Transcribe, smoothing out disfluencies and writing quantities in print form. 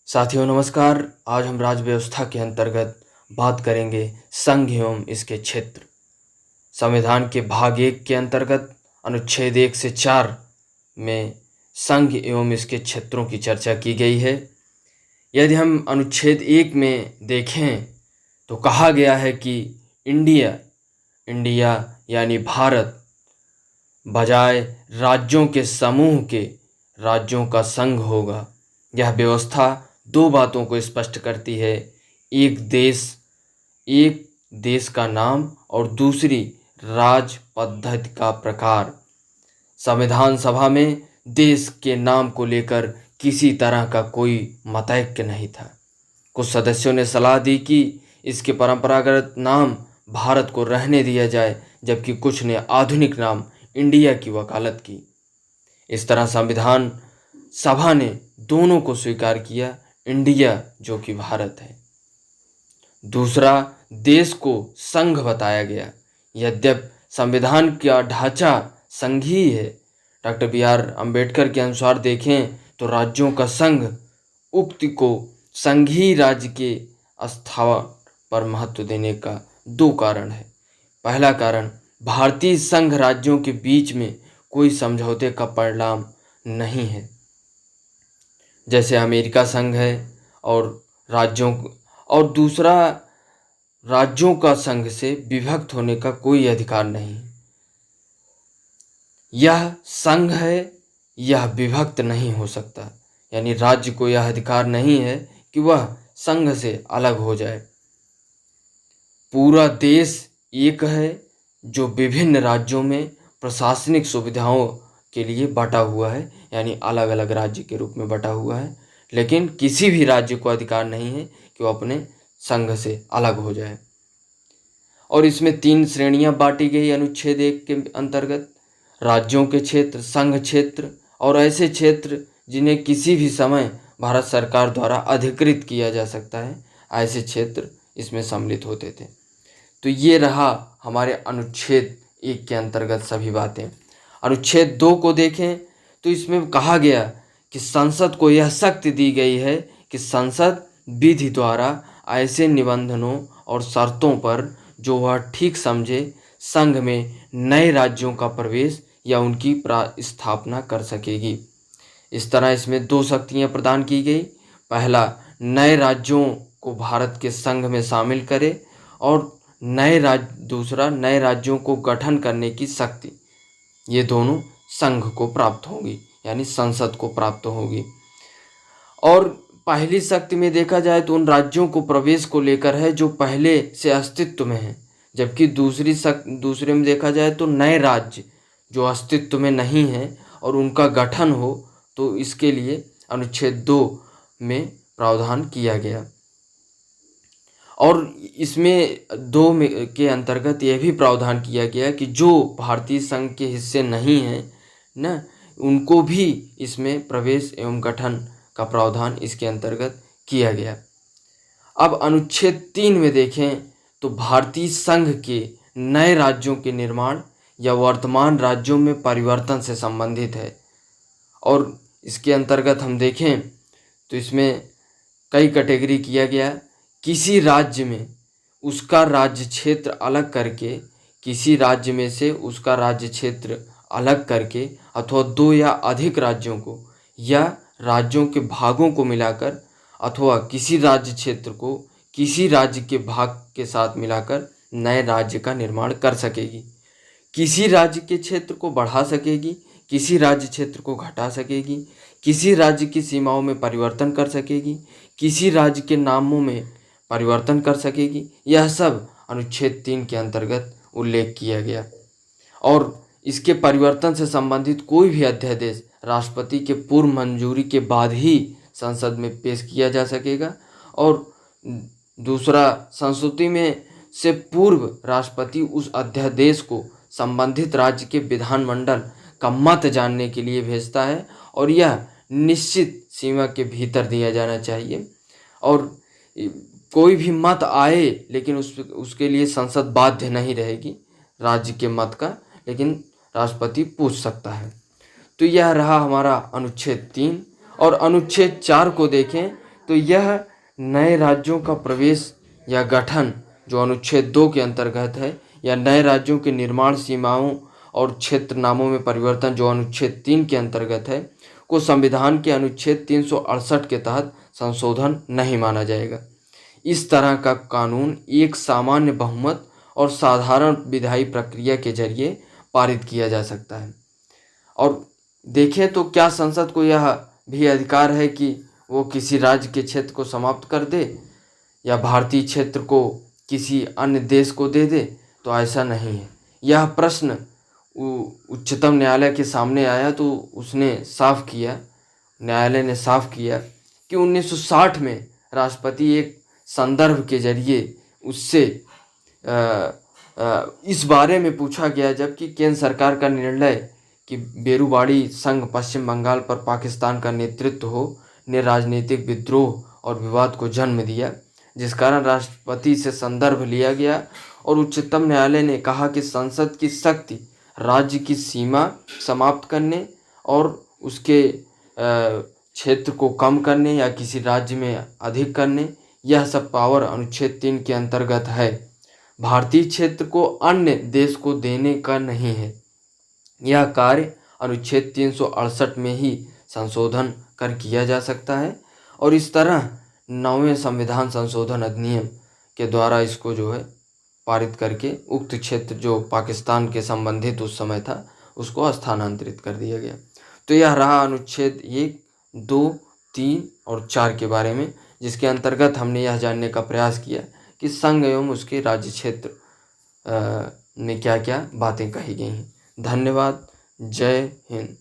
साथियों नमस्कार। आज हम राज्य व्यवस्था के अंतर्गत बात करेंगे संघ एवं इसके क्षेत्र। संविधान के भाग 1 के अंतर्गत अनुच्छेद 1 से 4 में संघ एवं इसके क्षेत्रों की चर्चा की गई है। यदि हम अनुच्छेद 1 में देखें तो कहा गया है कि इंडिया यानी भारत बजाय राज्यों के समूह के राज्यों का संघ होगा। यह व्यवस्था दो बातों को स्पष्ट करती है, एक देश का नाम और दूसरी राज पद्धति का प्रकार। संविधान सभा में देश के नाम को लेकर किसी तरह का कोई मतैक्य नहीं था। कुछ सदस्यों ने सलाह दी कि इसके परंपरागत नाम भारत को रहने दिया जाए, जबकि कुछ ने आधुनिक नाम इंडिया की वकालत की। इस तरह संविधान सभा ने दोनों को स्वीकार किया, इंडिया जो कि भारत है। दूसरा, देश को संघ बताया गया। यद्यपि संविधान का ढांचा संघीय है, डॉक्टर बी.आर. अम्बेडकर के अनुसार देखें तो राज्यों का संघ उक्ति को संघीय राज्य के स्थापना पर महत्व देने का दो कारण है। पहला कारण, भारतीय संघ राज्यों के बीच में कोई समझौते का परिणाम नहीं है, जैसे अमेरिका संघ है, और दूसरा, राज्यों का संघ से विभक्त होने का कोई अधिकार नहीं। यह संघ है, यह विभक्त नहीं हो सकता, यानी राज्य को यह अधिकार नहीं है कि वह संघ से अलग हो जाए। पूरा देश एक है जो विभिन्न राज्यों में प्रशासनिक सुविधाओं के लिए बटा हुआ है, यानी अलग अलग राज्य के रूप में बटा हुआ है, लेकिन किसी भी राज्य को अधिकार नहीं है कि वो अपने संघ से अलग हो जाए। और इसमें 3 श्रेणियां बांटी गई अनुच्छेद 1 के अंतर्गत: राज्यों के क्षेत्र, संघ क्षेत्र और ऐसे क्षेत्र जिन्हें किसी भी समय भारत सरकार द्वारा अधिकृत किया जा सकता है, ऐसे क्षेत्र इसमें सम्मिलित होते थे। तो ये रहा हमारे अनुच्छेद 1 के अंतर्गत सभी बातें। अनुच्छेद 2 को देखें तो इसमें कहा गया कि संसद को यह शक्ति दी गई है कि संसद विधि द्वारा ऐसे निबंधनों और शर्तों पर जो वह ठीक समझे संघ में नए राज्यों का प्रवेश या उनकी स्थापना कर सकेगी। इस तरह इसमें 2 शक्तियां प्रदान की गई। पहला, नए राज्यों को भारत के संघ में शामिल करे, और दूसरा, नए राज्यों को गठन करने की शक्ति। ये दोनों संघ को प्राप्त होगी, यानी संसद को प्राप्त होगी। और पहली शक्ति में देखा जाए तो उन राज्यों को प्रवेश को लेकर है जो पहले से अस्तित्व में है, जबकि दूसरे में देखा जाए तो नए राज्य जो अस्तित्व में नहीं है और उनका गठन हो, तो इसके लिए अनुच्छेद 2 में प्रावधान किया गया। और इसमें 2 के अंतर्गत यह भी प्रावधान किया गया कि जो भारतीय संघ के हिस्से नहीं हैं न, उनको भी इसमें प्रवेश एवं गठन का प्रावधान इसके अंतर्गत किया गया। अब अनुच्छेद 3 में देखें तो भारतीय संघ के नए राज्यों के निर्माण या वर्तमान राज्यों में परिवर्तन से संबंधित है। और इसके अंतर्गत हम देखें तो इसमें कई कैटेगरी किया गया। किसी राज्य में उसका राज्य क्षेत्र अलग करके, किसी राज्य में से उसका राज्य क्षेत्र अलग करके, अथवा 2 या अधिक राज्यों को या राज्यों के भागों को मिलाकर, अथवा किसी राज्य क्षेत्र को किसी राज्य के भाग के साथ मिलाकर नए राज्य का निर्माण कर सकेगी। किसी राज्य के क्षेत्र को बढ़ा सकेगी, किसी राज्य क्षेत्र को घटा सकेगी, किसी राज्य की सीमाओं में परिवर्तन कर सकेगी, किसी राज्य के नामों में परिवर्तन कर सकेगी। यह सब अनुच्छेद 3 के अंतर्गत उल्लेख किया गया। और इसके परिवर्तन से संबंधित कोई भी अध्यादेश राष्ट्रपति के पूर्व मंजूरी के बाद ही संसद में पेश किया जा सकेगा। और दूसरा, संस्तुति में से पूर्व राष्ट्रपति उस अध्यादेश को संबंधित राज्य के विधानमंडल का मत जानने के लिए भेजता है, और यह निश्चित सीमा के भीतर दिया जाना चाहिए। और कोई भी मत आए, लेकिन उसके लिए संसद बाध्य नहीं रहेगी राज्य के मत का, लेकिन राष्ट्रपति पूछ सकता है। तो यह रहा हमारा अनुच्छेद 3। और अनुच्छेद 4 को देखें तो यह नए राज्यों का प्रवेश या गठन जो अनुच्छेद 2 के अंतर्गत है, या नए राज्यों के निर्माण, सीमाओं और क्षेत्र नामों में परिवर्तन जो अनुच्छेद 3 के अंतर्गत है, को संविधान के अनुच्छेद 368 के तहत संशोधन नहीं माना जाएगा। इस तरह का कानून एक सामान्य बहुमत और साधारण विधायी प्रक्रिया के जरिए पारित किया जा सकता है। और देखें तो क्या संसद को यह भी अधिकार है कि वो किसी राज्य के क्षेत्र को समाप्त कर दे या भारतीय क्षेत्र को किसी अन्य देश को दे दे? तो ऐसा नहीं है। यह प्रश्न उच्चतम न्यायालय के सामने आया तो न्यायालय ने साफ किया कि 1960 में राष्ट्रपति एक संदर्भ के जरिए उससे इस बारे में पूछा गया, जबकि केंद्र सरकार का निर्णय कि बेरुवाड़ी संघ पश्चिम बंगाल पर पाकिस्तान का नेतृत्व हो ने राजनीतिक विद्रोह और विवाद को जन्म दिया, जिस कारण राष्ट्रपति से संदर्भ लिया गया और उच्चतम न्यायालय ने कहा कि संसद की शक्ति राज्य की सीमा समाप्त करने और उसके क्षेत्र को कम करने या किसी राज्य में अधिक करने, यह सब पावर अनुच्छेद 3 के अंतर्गत है। भारतीय क्षेत्र को अन्य देश को देने का नहीं है। यह कार्य अनुच्छेद 368 में ही संशोधन कर किया जा सकता है और इस तरह 9वें संविधान संशोधन अधिनियम के द्वारा इसको जो है पारित करके उक्त क्षेत्र जो पाकिस्तान के संबंधित उस समय था उसको स्थानांतरित कर दिया गया। तो यह रहा अनुच्छेद 1, 2, 3 और 4 के बारे में, जिसके अंतर्गत हमने यह जानने का प्रयास किया कि संघ एवं उसके राज्य क्षेत्र में क्या क्या बातें कही गई हैं। धन्यवाद। जय हिंद।